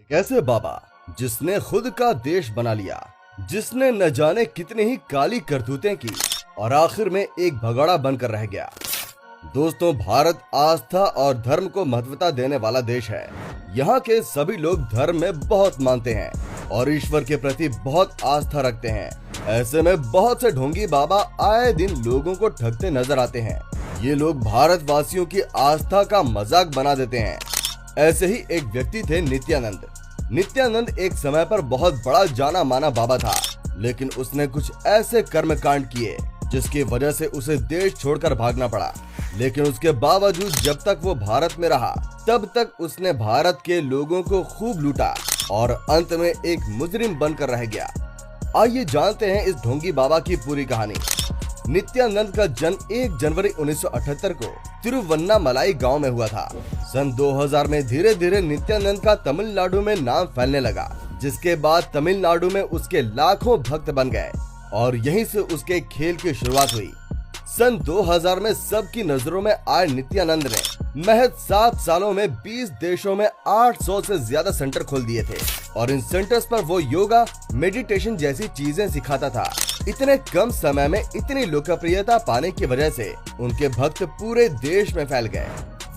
एक ऐसे बाबा जिसने खुद का देश बना लिया, जिसने न जाने कितनी ही काली करतूतें की और आखिर में एक भगोड़ा बनकर रह गया। दोस्तों, भारत आस्था और धर्म को महत्वता देने वाला देश है। यहाँ के सभी लोग धर्म में बहुत मानते हैं और ईश्वर के प्रति बहुत आस्था रखते हैं। ऐसे में बहुत से ढोंगी बाबा आए दिन लोगों को ठगते नजर आते हैं। ये लोग भारतवासियों की आस्था का मजाक बना देते हैं। ऐसे ही एक व्यक्ति थे नित्यानंद। नित्यानंद एक समय पर बहुत बड़ा जाना माना बाबा था, लेकिन उसने कुछ ऐसे कर्म कांड किए जिसकी वजह से उसे देश छोड़कर भागना पड़ा। लेकिन उसके बावजूद जब तक वो भारत में रहा तब तक उसने भारत के लोगों को खूब लूटा और अंत में एक मुजरिम बनकर रह गया। आइए जानते हैं इस ढोंगी बाबा की पूरी कहानी। नित्यानंद का जन्म 1 जनवरी 1978 को तिरुवन्नामलाई गांव में हुआ था। सन 2000 में धीरे धीरे नित्यानंद का तमिलनाडु में नाम फैलने लगा, जिसके बाद तमिलनाडु में उसके लाखों भक्त बन गए और यहीं से उसके खेल की शुरुआत हुई। सन 2000 में सबकी नजरों में आए नित्यानंद ने महज 7 सालों में 20 देशों में 800 से ज्यादा सेंटर खोल दिए थे और इन सेंटर्स पर वो योगा, मेडिटेशन जैसी चीजें सिखाता था। इतने कम समय में इतनी लोकप्रियता पाने की वजह से उनके भक्त पूरे देश में फैल गए।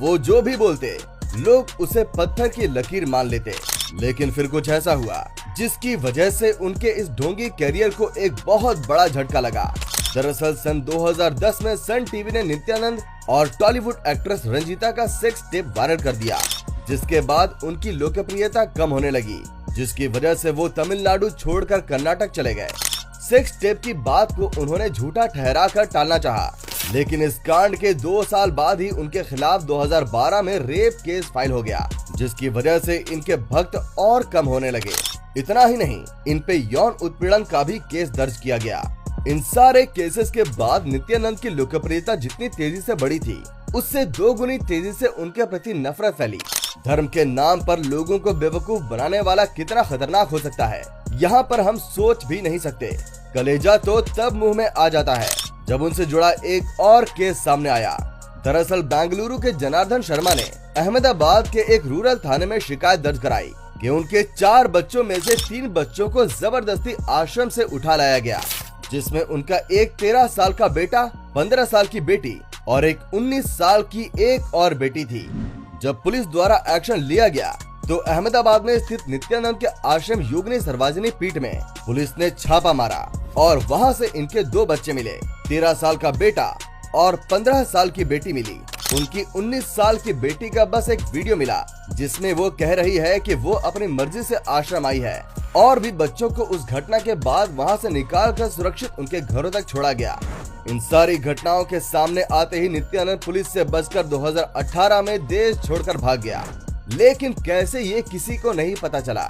वो जो भी बोलते लोग उसे पत्थर की लकीर मान लेते। लेकिन फिर कुछ ऐसा हुआ जिसकी वजह से उनके इस ढोंगी कैरियर को एक बहुत बड़ा झटका लगा। दरअसल सन 2010 में सन टीवी ने नित्यानंद और टॉलीवुड एक्ट्रेस रंजीता का सेक्स टेप वायरल कर दिया, जिसके बाद उनकी लोकप्रियता कम होने लगी, जिसकी वजह से वो तमिलनाडु छोड़कर कर्नाटक चले गए। सेक्स टेप की बात को उन्होंने झूठा ठहरा कर टालना चाहा, लेकिन इस कांड के 2 साल बाद ही उनके खिलाफ 2012 में रेप केस फाइल हो गया, जिसकी वजह से इनके भक्त और कम होने लगे। इतना ही नहीं, इन पे यौन उत्पीड़न का भी केस दर्ज किया गया। इन सारे केसेस के बाद नित्यानंद की लोकप्रियता जितनी तेजी से बढ़ी थी, उससे 2 गुनी तेजी से उनके प्रति नफरत फैली। धर्म के नाम पर लोगों को बेवकूफ बनाने वाला कितना खतरनाक हो सकता है, यहाँ पर हम सोच भी नहीं सकते। कलेजा तो तब मुंह में आ जाता है जब उनसे जुड़ा एक और केस सामने आया। दरअसल बेंगलुरु के जनार्दन शर्मा ने अहमदाबाद के एक रूरल थाने में शिकायत दर्ज कराई कि उनके 4 बच्चों में से 3 बच्चों को जबरदस्ती आश्रम से उठा लाया गया, जिसमें उनका एक 13 साल का बेटा, 15 साल की बेटी और एक 19 साल की एक और बेटी थी। जब पुलिस द्वारा एक्शन लिया गया तो अहमदाबाद में स्थित नित्यानंद के आश्रम योगिनी सर्वजनिक पीठ में पुलिस ने छापा मारा और वहां से इनके 2 बच्चे मिले। 13 साल का बेटा और 15 साल की बेटी मिली। उनकी 19 साल की बेटी का बस एक वीडियो मिला जिसमें वो कह रही है कि वो अपनी मर्जी से आश्रम आई है और भी बच्चों को उस घटना के बाद वहां से निकालकर सुरक्षित उनके घरों तक छोड़ा गया। इन सारी घटनाओं के सामने आते ही नित्यानंद पुलिस से बचकर 2018 में देश छोड़कर भाग गया। लेकिन कैसे, ये किसी को नहीं पता चला।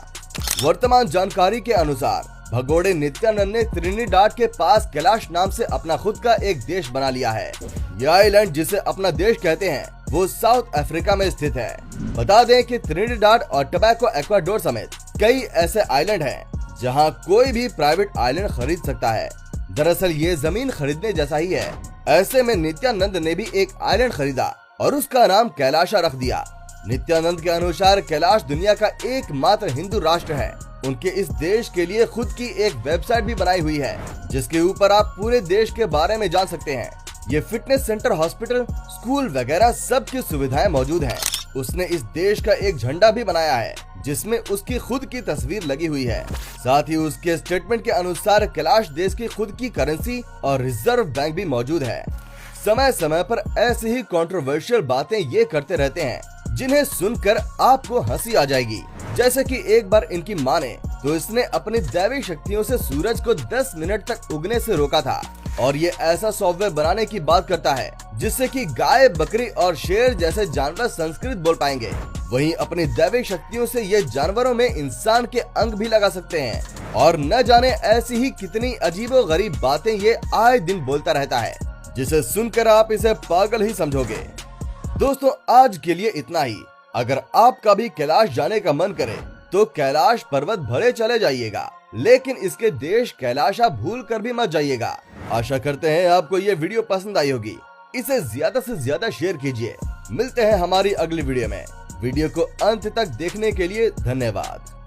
वर्तमान जानकारी के अनुसार भगोड़े नित्यानंद ने त्रिनिडाद के पास कैलाश नाम से अपना खुद का एक देश बना लिया है। यह आइलैंड जिसे अपना देश कहते हैं वो साउथ अफ्रीका में स्थित है। बता दें कि त्रिनिडाद और टोबैगो, इक्वाडोर समेत कई ऐसे आइलैंड हैं जहां कोई भी प्राइवेट आइलैंड खरीद सकता है। दरअसल ये जमीन खरीदने जैसा ही है। ऐसे में नित्यानंद ने भी एक आइलैंड खरीदा और उसका नाम कैलाशा रख दिया। नित्यानंद के अनुसार कैलाश दुनिया का एकमात्र हिंदू राष्ट्र है। उनके इस देश के लिए खुद की एक वेबसाइट भी बनाई हुई है जिसके ऊपर आप पूरे देश के बारे में जान सकते हैं। ये फिटनेस सेंटर, हॉस्पिटल, स्कूल वगैरह सब की सुविधाएं मौजूद हैं। उसने इस देश का एक झंडा भी बनाया है जिसमें उसकी खुद की तस्वीर लगी हुई है। साथ ही उसके स्टेटमेंट के अनुसार कैलाश देश की खुद की करेंसी और रिजर्व बैंक भी मौजूद है। समय समय पर ऐसी ही कंट्रोवर्शियल बातें ये करते रहते हैं जिन्हें सुनकर आपको हंसी आ जाएगी। जैसे कि एक बार इनकी माने तो इसने अपनी दैवी शक्तियों से सूरज को 10 मिनट तक उगने से रोका था और ये ऐसा सॉफ्टवेयर बनाने की बात करता है जिससे कि गाय, बकरी और शेर जैसे जानवर संस्कृत बोल पाएंगे। वहीं अपनी दैवी शक्तियों से ये जानवरों में इंसान के अंग भी लगा सकते हैं और न जाने ऐसी ही कितनी अजीबोगरीब बातें ये आए दिन बोलता रहता है, जिसे सुनकर आप इसे पागल ही समझोगे। दोस्तों, आज के लिए इतना ही। अगर आपका भी कैलाश जाने का मन करे तो कैलाश पर्वत भले चले जाइएगा, लेकिन इसके देश कैलाशा भूल कर भी मत जाइएगा। आशा करते हैं आपको ये वीडियो पसंद आई होगी। इसे ज्यादा से ज्यादा शेयर कीजिए। मिलते हैं हमारी अगली वीडियो में। वीडियो को अंत तक देखने के लिए धन्यवाद।